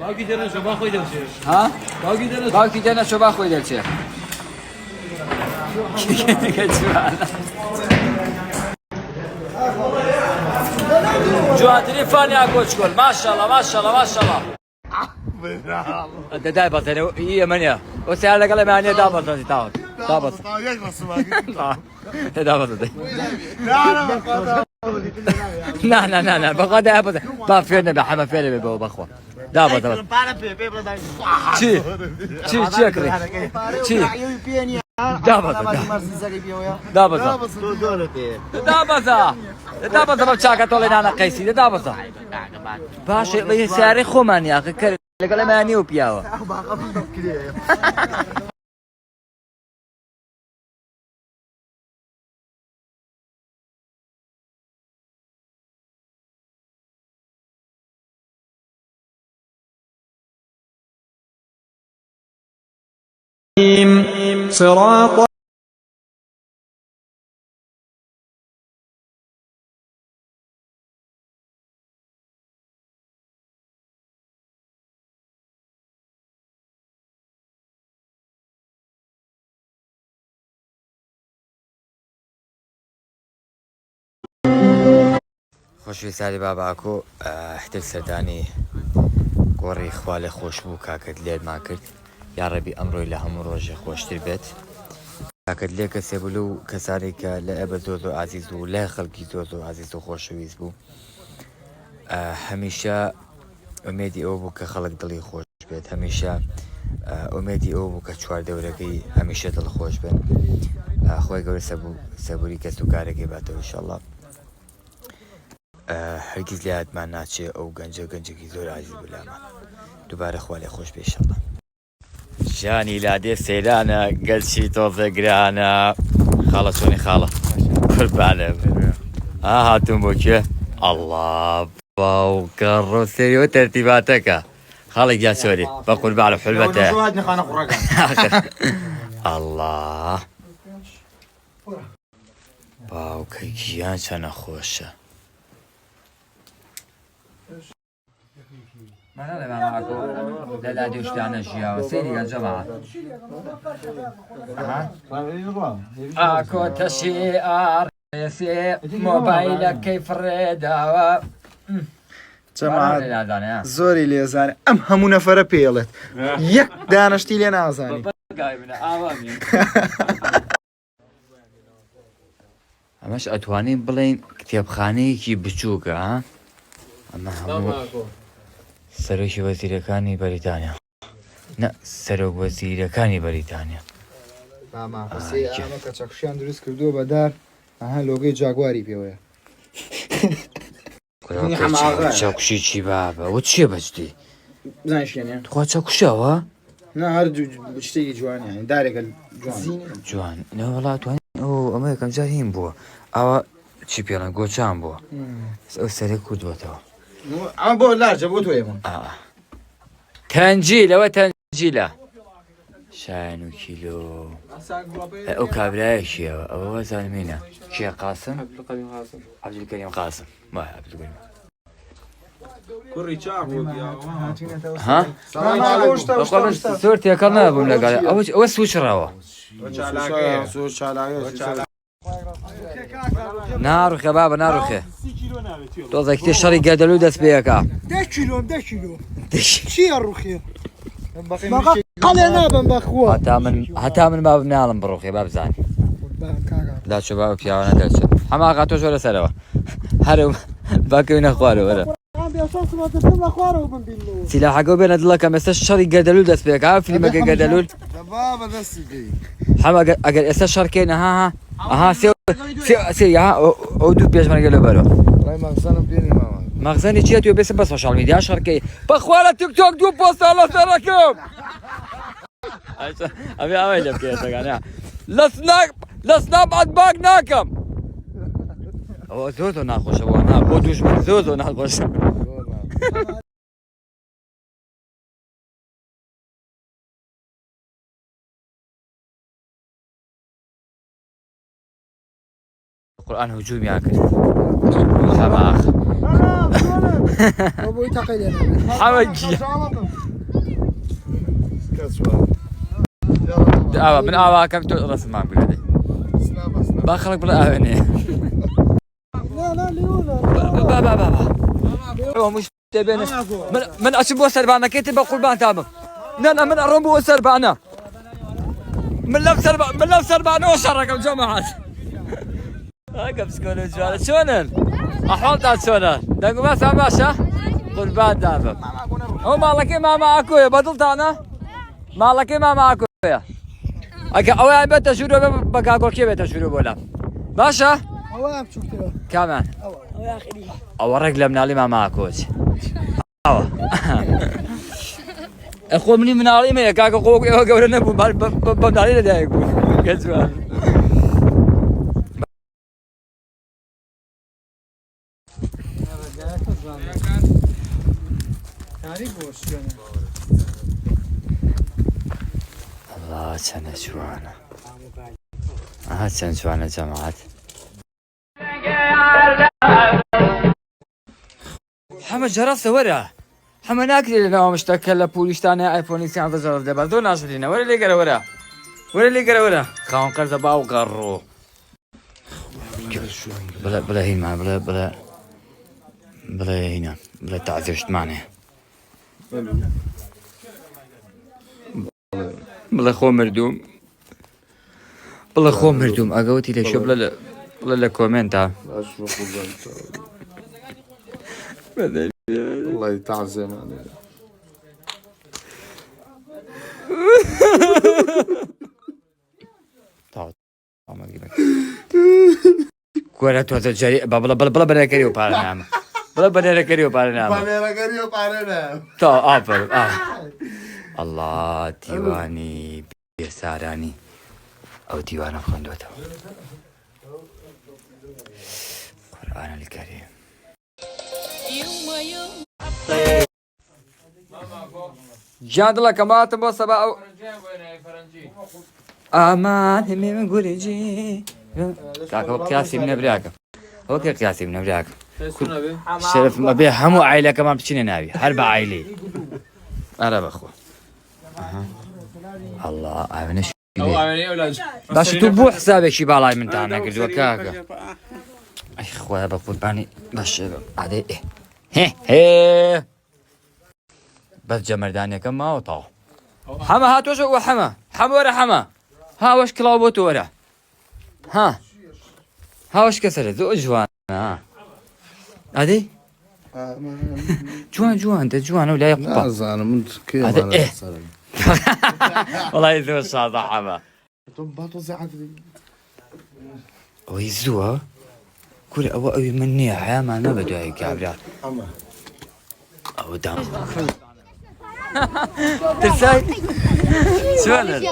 باوکی دەنە شۆبا خۆی دەچێ ها باوکی دەنە شۆبا خۆی دەچێ جوانترین فانیا کۆچکۆل ماشەڵڵا ماشەڵڵا دەدای بەزێنێ ئەمەنیە وەسیار لەگەڵ ئەمانیە دابەزێتی تاوت دابەز دابەزێ نا بەخوا دابەزێ با فێر نەبێ حەمە فێر بێ بەوە بەخوا دابەزە چی ئەکڕی چی دابەزە بەم چاکە تۆڵی نانە قەیسی دابەزە باشێ بە سیارەی خۆمان یاخە کەر لەگەڵ ئەمانیە و پیاوە صراط خۆشویستانی باباکۆ احتل سەردانی گۆڕی خوا لێ خۆش بوو کاکەت لێرمان کرد یا ڕەبی ئەمڕۆی لە هەموو ڕۆژێ خۆشتر بێت کاکەت لێ کەسێ بوو لەو کەسانی کە لە ئەبە زۆر ئازیز و لای خەڵکی زۆر ئازیز و خۆشەویست بوو هەمیشە ئومێدی ئەوە بوو کە خەڵک دڵی خۆش بێت هەمیشە ئومێدی ئەوە بوو کە چواردەورەکەی هەمیشە دڵخۆش بێن خۆی گەورە سەبووری کەس و کارێکی باتەوە ئینشەڵڵا هەرگیز لە یادمان ناچێ ئەو گەنجێکی زۆر ئازیز بوو لامان دووبارە خوا لێ خۆش بێ ئینشەڵڵا ژانی لادێ سەیرانە گەلچی تۆزە گرانە خاڵە چۆنی خاڵە قوربانە هاتوون بۆ کوێ ئەڵڵا باوکە ڕۆسێریەوە تەرتیباتەکە خاڵێک یا سۆری بە قوربان و حورمەتە ئەڵڵا باوکە گیان چەنە خۆشە منە ماماکۆ لەلا دێشتانە ژیاوە سێری گەنجەما ئاکۆ تەشی ئاڕێسێ مۆبایلەکەی فڕێداوە زۆری لێزانێ ئەم هەموو نەفەرە پێڵێت یەک دانەشتی لێ نازانی ئەمەش ئەتوانین بڵێن کتێبخانەیەکی بچووکە ئەمە هەموو سەرۆکی وەزیرەکانی بەریتانیا نە سەرۆک وەزیرەکانی بەریتانیا کە چەکشیان دروست کردووە بەدار ئەها لۆگەی جاگواری پێوەیە چاکوشی چی بابە و چییە بەچتی خوا چاکوشەوە نه هەر شتێکی جوانیان دارێکە جوان نەوەڵاتوان ئەمە یەکەم جار هین بووە ئەوە چی پێڵەن گۆچان بووە ئەو سەرێک کوردوەتەوە ئەمە بۆ لارجە بۆ تۆیەمە تەنجیلەوە تەنجیلە شایەن و کیلۆ ئەو کابرایەکیەوە ئەوە وەزانمینە کێ قاسم عەبدولکەریم قاسم وای عەبدولکەریم کوڕی چاک ها زۆر تێکەڵ نەبووم لەگەڵ ئەوە سوچڕەوە ناڕوخێ بابە ناڕوخێ تۆزە کتێ شەڕی گەدەلوو دەست پێیەکە 10 کیلۆ چییە ڕوخێ قەڵێ نابم بەخوا هەتا من با بناڵم بڕوخێ با بزانێ داچۆ با پیاوە نەدەچێت هەماقا تۆ زۆرە سەرەوە هەرو باکەوینە خوارەوە وەرە سیلاحەکە بێنە دڵەکەم ئێستا شەڕی گەدەلوو دەست پێیەکە فیلمەکە گەدەلوول هەم ئەگەر ئێستا شەڕکەین ئەها سێ ئەو دوو پێشمەرگە لەبەرەوە مەخزەنی چیە توێ بێسم بە سۆشال میدیا شەڕکەی بەخوا لە تیکتۆک دوو پۆستە لە سەرەکەم ئەبێ ئەوەی لێ بکەیتەکان لە سناپ باگ ناکەم ئەوە زۆر ناخۆشە بۆ دوژمن زۆر ناخۆشە قورآن هجومیان کرد بابوي تقيل حوجي من كم راس ما بلادي باخلك بلا اغني لا ليونا بابا مش تبين من اشبو سربانا كتب قربان تامم نانا من ارمبو سربانا من لف سربانا وشركم جماعات هاكم سكونوا جوانا شونن احوال تاع شونن دقوا ما ساماشا قربان تامم هو مالك ما معكو يا بدلت انا مالك ما معكو يا اوه بيت شروع بقى اقول كيف بيت شروع ولا باشا هو شو كده كمان اورق لمنا لي ما معكوش اخو مني من علي ما كاكو قوق قولنا بمنالي ده يقول كذا الله سنة شوانا سنة شوانا جماعات حمد جرس ورا حمد ناكل لنا مشتكل لبوليش تاني ايفون 16 جرس دبا دون عشرين ورا اللي قرا ورا خاون قرز باو قرو بلا هنا بلا هنا بلا تعذبت معنا بلا خو مردوم اقوتي لي شو بلا كومنت الله يتعزم عليك كورة توزع جري بلا بنا كريو بارنا بلا بنا كريو بارنا تو افر الله ديواني بيساراني او ديوان خندوته القرآن الكريم جاد الله كما تبغى سبعة أمان همي من قولي كاكا قياسي من أبراك أوكي قياسي من أبراك شرف ما بيه همو عائلة كمان بتشيني نابي حرب عائلي أنا بأخو الله أبني شو بس تبو حسابك شي بالاي من تاعنا قلت كاكا أي خويا بقول باني بس عادي هي بس جمردانية كم ما وطاو حما هات وش هو حما ورا حما ها وش كلابوت ورا ها وش كسر ذو جوان عادي جوان انت جوان ولا يقطع انا من كيف انا والله يذو الصاده حما ويزوها كل أوي مني يا ما نبدأ هيك عبرات أو دام ترساي سؤال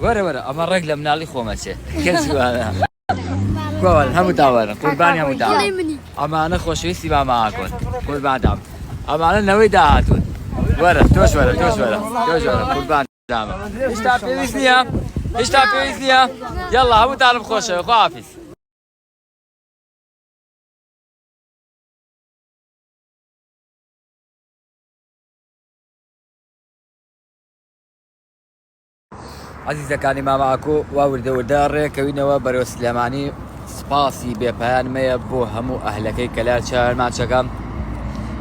ورا أما الرجل من علي خومسه كل سؤال قول هم متعاون قربان يا متعاون أما أنا خوش ويسي ما معاكم قربان دام أما أنا نوي دعاتون ورا توش ورا قربان دام إيش تعبي يلا هم تعرف خوش خوافز عزیزەکانی ماماکۆ وا وردە ڕێکەوینەوە بەرەو سلێمانی سپاسی بێپایانمەیە بۆ هەموو ئەهلەکەی کەلار چارماچەکەم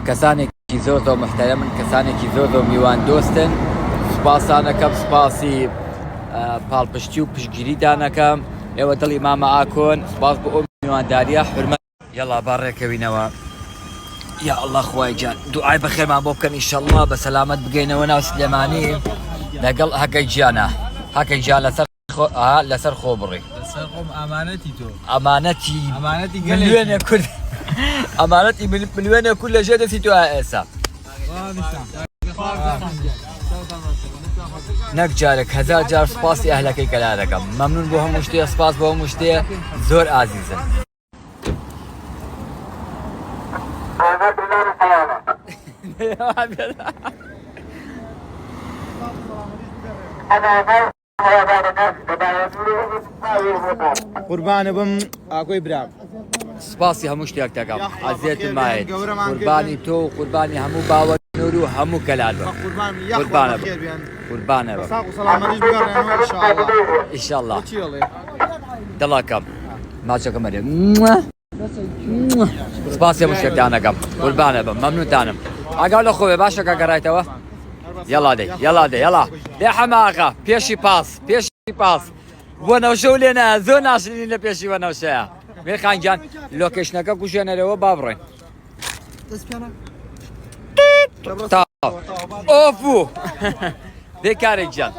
کەسانێکی زۆر محتەرەمن کەسانێکی زۆر میوان دۆستن سوپاسانەکەم سپاسی پاڵپشتی و پشتگیریدانەکەم ئێوە دڵی ماماکۆن سپاس بۆ ئەو میوانداریە حرمەت یەڵا با ڕێکەوینەوە یا الله خوای جان دوعای بەخێرمان بۆ بکەن ئینشەڵڵا بە سەلامەت بگەینەوە ناو سلێمانی لەگەڵ هەکەی گیانە هەکەی گیان لەسەر خۆ بڕی ئامانەتی تۆ ئەمانەتی ملیۆنێ کورد ئەمانەتی ملیۆنێ کورد لەژێر دەستی تۆ ئێستا نەک جارێک هەزار جار سپاسی ئەهلەکەی کەلا دەکەم مەمنون بۆ هەموو شتێ سپاس بۆ هەموو شتێ زۆر ئازیزن قوربانە بم ئاکۆی برام سپاسی هەموو شتێک دەکەم عەزیەتم مایێت قوربانی تۆ و قوربانی هەموو باوە نور و هەموو کەلات بە قوربانە بە قوربانە بە ئیشەڵڵا دڵەکەم ماچەکە مەرێ سپاسی هەموو شتێکتان دەکەم قوربانە بم مەمنونتانم ئاگاو لە خۆوێ باشەکە گەڕایتەوە یەڵا دەی یەڵا دەی یەڵا لێ حەماقە پێشی پاس بۆ نەوشە و لێنە زۆر ناشرینی لە پێشی وە نەوشەیە میرخانگیان لۆکێشنەکە کوژێنەرەوە با بڕۆین ئۆفو دێ کارێک گیان